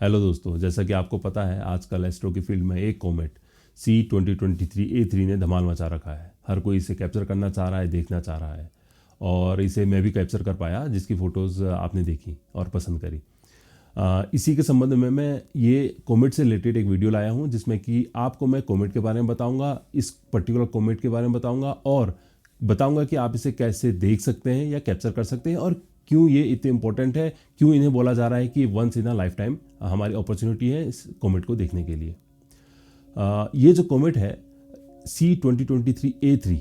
Hello दोस्तों, जैसा कि आपको पता है आजकल एस्ट्रो की फील्ड में एक कॉमेट C2023A3 ने धमाल मचा रखा है। हर कोई इसे कैप्चर करना चाह रहा है, देखना चाह रहा है और इसे मैं भी कैप्चर कर पाया, जिसकी फ़ोटोज़ आपने देखी और पसंद करी। इसी के संबंध में मैं ये कॉमेट से रिलेटेड एक वीडियो लाया हूँ, जिसमें कि आपको मैं कॉमेट के बारे में बताऊँगा, इस पर्टिकुलर कॉमेट के बारे में बताऊँगा और बताऊँगा कि आप इसे कैसे देख सकते हैं या कैप्चर कर सकते हैं और क्यों ये इतने इंपॉर्टेंट है, क्यों इन्हें बोला जा रहा है कि once in a lifetime हमारी अपॉर्चुनिटी है इस कॉमेट को देखने के लिए। ये जो कॉमेट है C2023A3,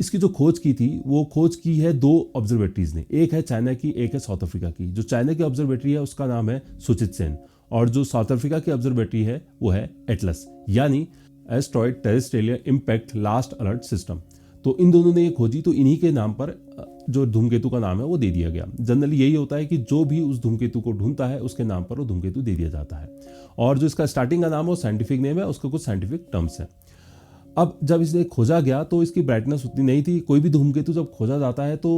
इसकी जो खोज की थी वो खोज की है दो ऑब्जर्वेटरीज ने, एक है चाइना की, एक है साउथ अफ्रीका की। जो चाइना की ऑब्जर्वेटरी है उसका नाम है सुचित सेन और जो साउथ अफ्रीका की ऑब्जर्वेटरी है वो है एटलस, यानी asteroid terrestrial impact last alert system. तो इन दोनों ने ये खोजी, तो इन्हीं के नाम पर जो धूमकेतु का नाम है वो दे दिया गया। जनरली यही होता है कि जो भी उस धूमकेतु को ढूंढता है उसके नाम पर वो धूमकेतु दे दिया जाता है और जो इसका स्टार्टिंग का नाम है वो साइंटिफिक नेम है, उसका कुछ साइंटिफिक टर्म्स है। अब जब इसे खोजा गया तो इसकी ब्राइटनेस उतनी नहीं थी। कोई भी धूमकेतु जब खोजा जाता है तो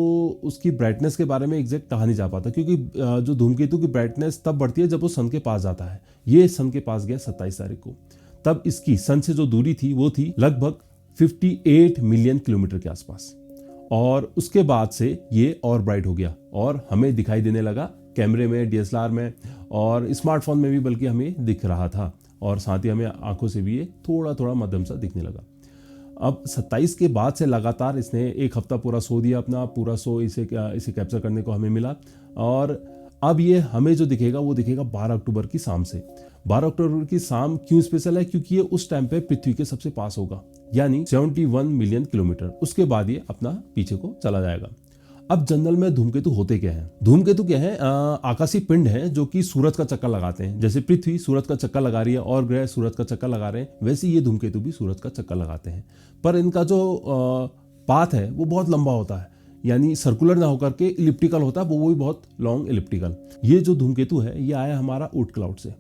उसकी ब्राइटनेस के बारे में एग्जैक्ट कहा नहीं जा पाता, क्योंकि जो धूमकेतु की ब्राइटनेस तब बढ़ती है जब वो सन के पास जाता है। ये सन के पास गया 27 तारीख को। तब इसकी सन से जो दूरी थी वो थी लगभग 58 मिलियन किलोमीटर के आसपास और उसके बाद से ये और ब्राइट हो गया और हमें दिखाई देने लगा कैमरे में, DSLR में और स्मार्टफोन में भी, बल्कि हमें दिख रहा था और साथ ही हमें आंखों से भी ये थोड़ा थोड़ा मध्यम सा दिखने लगा। अब 27 के बाद से लगातार इसने एक हफ्ता पूरा सो दिया, अपना पूरा सो इसे कैप्चर करने को हमें मिला और अब ये हमें जो दिखेगा वो दिखेगा 12 अक्टूबर की शाम से। 12 अक्टूबर की शाम क्यों स्पेशल है? क्योंकि ये उस टाइम पे पृथ्वी के सबसे पास होगा, यानी 71 मिलियन किलोमीटर। उसके बाद ये अपना पीछे को चला जाएगा। अब जनरल में धूमकेतु होते क्या हैं? धूमकेतु क्या है? आकाशीय पिंड है जो कि सूरज का चक्कर लगाते हैं। जैसे पृथ्वी सूरज का चक्कर लगा रही है और ग्रह सूरज का चक्कर लगा रहे हैं, वैसे ये धूमकेतु भी सूरज का चक्कर लगाते हैं। पर इनका जो पाथ है वो बहुत लंबा होता है, यानी सर्कुलर ना होकर के इलिप्टिकल होता है, वो भी बहुत लॉन्ग इलिप्टिकल। ये जो धूमकेतु है ये आया हमारा ऊट क्लाउड से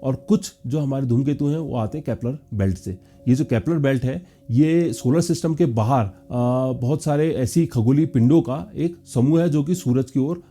और कुछ जो हमारे धूमकेतु हैं वो आते हैं केपलर बेल्ट से। ये जो केपलर बेल्ट है ये सोलर सिस्टम के बाहर बहुत सारे ऐसी खगोलीय पिंडों का एक समूह है जो कि सूरज की ओर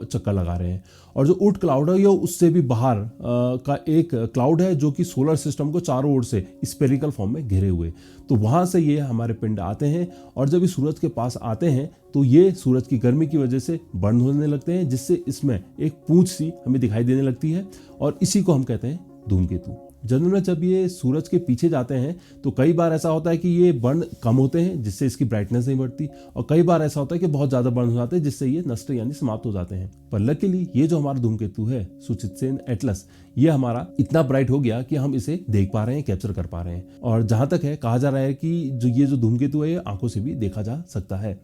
चक्कर लगा रहे हैं। और जो ऊट क्लाउड है ये उससे भी बाहर का एक क्लाउड है जो कि सोलर सिस्टम को चारों ओर से स्फेरिकल फॉर्म में घेरे हुए। तो वहाँ से ये हमारे पिंड आते हैं और जब ये सूरज के पास आते हैं तो ये सूरज की गर्मी की वजह से बर्न होने लगते हैं, जिससे इसमें एक पूंछ सी हमें दिखाई देने लगती है और इसी को हम कहते हैं धूमकेतु। जनरल में जब ये सूरज के पीछे जाते हैं तो कई बार ऐसा होता है कि ये बर्न कम होते हैं जिससे इसकी ब्राइटनेस नहीं बढ़ती और कई बार ऐसा होता है कि बहुत ज़्यादा बर्न हो जाते हैं जिससे ये नष्ट यानी समाप्त हो जाते हैं। पर लकीली ये जो हमारा धूमकेतु है सुचित सेन एटलस, ये हमारा इतना ब्राइट हो गया कि हम इसे देख पा रहे हैं, कैप्चर कर पा रहे हैं। और जहाँ तक है कहा जा रहा है कि ये जो धूमकेतु है ये आंखों से भी देखा जा सकता है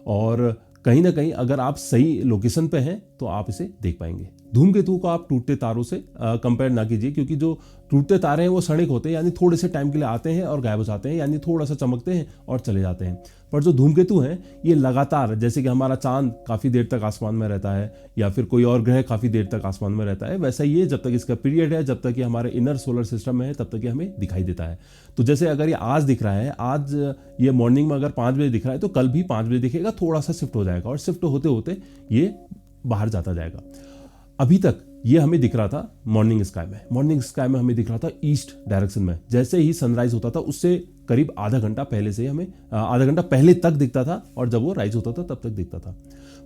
और कहीं ना कहीं अगर आप सही लोकेशन पे हैं तो आप इसे देख पाएंगे। धूमकेतु को आप टूटते तारों से कंपेयर ना कीजिए, क्योंकि जो टूटते तारे हैं वो क्षणिक होते हैं, यानी थोड़े से टाइम के लिए आते हैं और गायब हो जाते हैं, यानी थोड़ा सा चमकते हैं और चले जाते हैं। पर जो धूमकेतु हैं ये लगातार, जैसे कि हमारा चांद काफ़ी देर तक आसमान में रहता है या फिर कोई और ग्रह काफ़ी देर तक आसमान में रहता है, वैसा ही ये जब तक इसका पीरियड है, जब तक ये हमारे इनर सोलर सिस्टम में है, तब तक ये हमें दिखाई देता है। तो जैसे अगर ये आज दिख रहा है, आज ये मॉर्निंग में अगर 5 बजे दिख रहा है तो कल भी 5 बजे दिखेगा, थोड़ा सा शिफ्ट हो जाएगा और शिफ्ट होते होते ये बाहर जाता जाएगा। अभी तक ये हमें दिख रहा था मॉर्निंग स्काई में, हमें दिख रहा था ईस्ट डायरेक्शन में। जैसे ही सनराइज होता था उससे करीब आधा घंटा पहले से हमें आधा घंटा पहले तक दिखता था और जब वो राइज होता था तब तक दिखता था।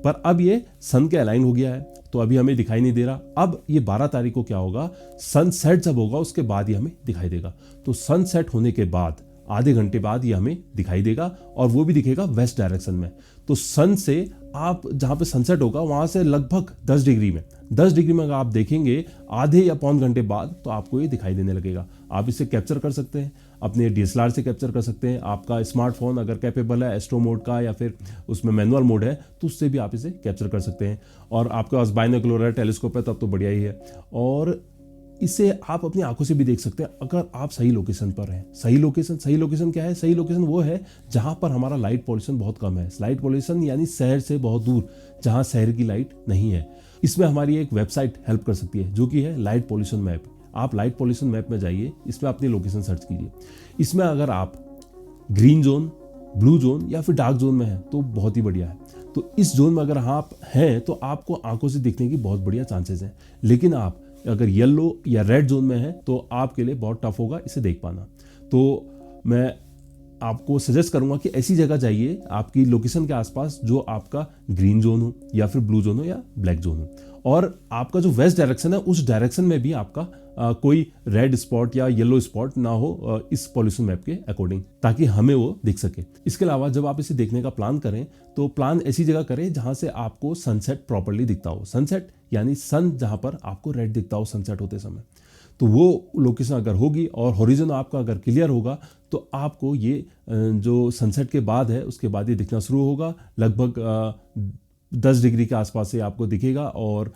पर अब ये सन के अलाइन हो गया है तो अभी हमें दिखाई नहीं दे रहा। अब ये 12 तारीख को क्या होगा, सनसेट जब होगा उसके बाद ये हमें दिखाई देगा। तो सनसेट होने के बाद आधे घंटे बाद ये हमें दिखाई देगा और वो भी दिखेगा वेस्ट डायरेक्शन में। तो सन से आप जहाँ पे सनसेट होगा वहाँ से लगभग 10 डिग्री में अगर आप देखेंगे आधे या पौन घंटे बाद तो आपको ये दिखाई देने लगेगा। आप इसे कैप्चर कर सकते हैं, अपने DSLR से कैप्चर कर सकते हैं। आपका स्मार्टफोन अगर कैपेबल है एस्ट्रो मोड का या फिर उसमें मैनुअल मोड है तो उससे भी आप इसे कैप्चर कर सकते हैं। और आपके पास बाइनोकुलर टेलीस्कोप है तब तो बढ़िया ही है। और इसे आप अपनी आंखों से भी देख सकते हैं अगर आप सही लोकेशन पर हैं। सही लोकेशन क्या है? सही लोकेशन वो है जहां पर हमारा लाइट पॉल्यूशन बहुत कम है। लाइट पॉल्यूशन यानी शहर से बहुत दूर, जहां शहर की लाइट नहीं है। इसमें हमारी एक वेबसाइट हेल्प कर सकती है जो कि है लाइट पॉल्यूशन मैप। आप लाइट पॉल्यूशन मैप में जाइए, इसमें अपनी लोकेशन सर्च कीजिए। इसमें अगर आप ग्रीन जोन, ब्लू जोन या फिर डार्क जोन में हैं तो बहुत ही बढ़िया है। तो इस जोन में अगर आप हैं तो आपको आंखों से दिखने की बहुत बढ़िया चांसेस हैं। लेकिन आप अगर येलो या रेड जोन में है तो आपके लिए बहुत टफ होगा इसे देख पाना। तो मैं आपको सजेस्ट करूंगा कि ऐसी जगह जाइए आपकी लोकेशन के आसपास जो आपका ग्रीन जोन हो या फिर ब्लू जोन हो या ब्लैक जोन हो, और आपका जो वेस्ट डायरेक्शन है उस डायरेक्शन में भी आपका कोई रेड स्पॉट या येलो स्पॉट ना हो इस पॉल्यूशन मैप के अकॉर्डिंग, ताकि हमें वो दिख सके। इसके अलावा जब आप इसे देखने का प्लान करें तो प्लान ऐसी जगह करें जहां से आपको सनसेट प्रॉपर्ली दिखता हो। सनसेट यानी सन जहां पर आपको रेड दिखता हो सनसेट होते समय, तो वो लोकेशन अगर होगी और हॉरिजन आपका अगर क्लियर होगा तो आपको ये जो सनसेट के बाद है उसके बाद ये दिखना शुरू होगा। लगभग 10 डिग्री के आसपास से आपको दिखेगा और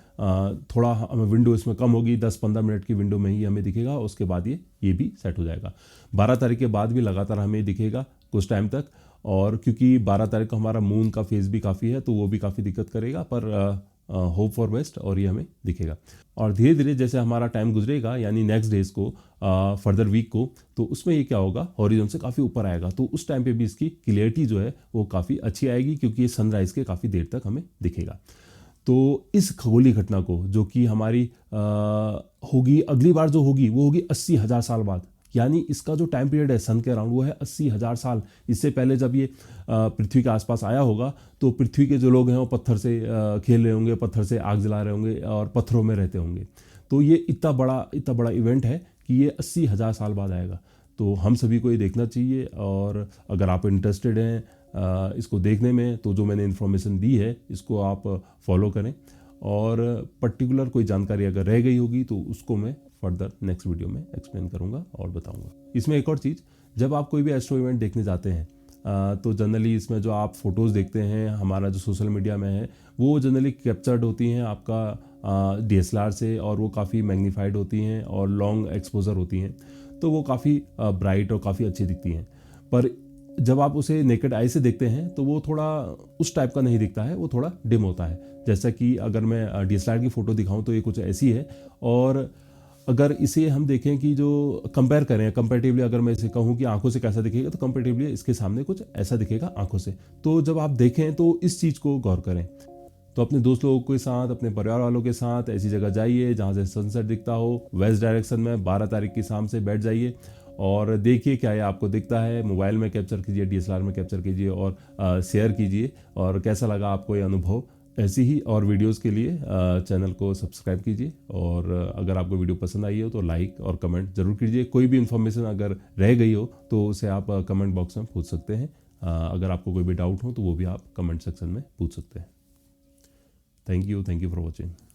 थोड़ा हमें विंडो इसमें कम होगी, 10-15 मिनट की विंडो में ही हमें दिखेगा। उसके बाद ये भी सेट हो जाएगा। 12 तारीख के बाद भी लगातार हमें दिखेगा कुछ टाइम तक, और क्योंकि 12 तारीख को हमारा मून का फेज भी काफ़ी है तो वो भी काफ़ी दिक्कत करेगा, पर होप फॉर बेस्ट और ये हमें दिखेगा। और धीरे धीरे जैसे हमारा टाइम गुजरेगा यानी नेक्स्ट डेज को फर्दर वीक को, तो उसमें ये क्या होगा, हॉरिजॉन से काफ़ी ऊपर आएगा, तो उस टाइम पे भी इसकी क्लियरिटी जो है वो काफ़ी अच्छी आएगी क्योंकि ये सनराइज के काफ़ी देर तक हमें दिखेगा। तो इस खगोलीय घटना को जो कि हमारी होगी अगली बार जो होगी वो होगी 80,000 साल बाद, यानी इसका जो टाइम पीरियड है सन के अराउंड वो है 80,000 साल। इससे पहले जब ये पृथ्वी के आसपास आया होगा तो पृथ्वी के जो लोग हैं वो पत्थर से खेल रहे होंगे, पत्थर से आग जला रहे होंगे और पत्थरों में रहते होंगे। तो ये इतना बड़ा इवेंट है कि ये 80,000 साल बाद आएगा। तो हम सभी को ये देखना चाहिए, और अगर आप इंटरेस्टेड हैं इसको देखने में तो जो मैंने इन्फॉर्मेशन दी है इसको आप फॉलो करें, और पर्टिकुलर कोई जानकारी अगर रह गई होगी तो उसको मैं फर्दर नेक्स्ट वीडियो में एक्सप्लेन करूंगा और बताऊंगा। इसमें एक और चीज़, जब आप कोई भी एस्ट्रो इवेंट देखने जाते हैं तो जनरली इसमें जो आप फोटोज़ देखते हैं हमारा जो सोशल मीडिया में है वो जनरली कैप्चर्ड होती हैं आपका DSLR से, और वो काफ़ी मैग्नीफाइड होती हैं और लॉन्ग एक्सपोजर होती हैं, तो वो काफ़ी ब्राइट और काफ़ी अच्छी दिखती हैं। पर जब आप उसे नेकेड आई से देखते हैं तो वो थोड़ा उस टाइप का नहीं दिखता है, वो थोड़ा डिम होता है। जैसा कि अगर मैं DSLR की फ़ोटो दिखाऊं तो ये कुछ ऐसी है, और अगर इसे हम देखें कि जो कंपेयर करें कंपेरेटिवली, अगर मैं इसे कहूं कि आंखों से कैसा दिखेगा तो कंपेरेटिवली इसके सामने कुछ ऐसा दिखेगा आंखों से। तो जब आप देखें तो इस चीज़ को गौर करें। तो अपने दोस्त लोगों के साथ, अपने परिवार वालों के साथ ऐसी जगह जाइए जहाँ से सनसेट दिखता हो, वेस्ट डायरेक्शन में 12 तारीख की शाम से बैठ जाइए और देखिए क्या ये आपको दिखता है। मोबाइल में कैप्चर कीजिए, DSLR में कैप्चर कीजिए और शेयर कीजिए, और कैसा लगा आपको ये अनुभव। ऐसी ही और वीडियोस के लिए चैनल को सब्सक्राइब कीजिए, और अगर आपको वीडियो पसंद आई हो तो लाइक और कमेंट जरूर कीजिए। कोई भी इन्फॉर्मेशन अगर रह गई हो तो उसे आप कमेंट बॉक्स में पूछ सकते हैं। अगर आपको कोई भी डाउट हो तो वो भी आप कमेंट सेक्शन में पूछ सकते हैं। Thank you for watching.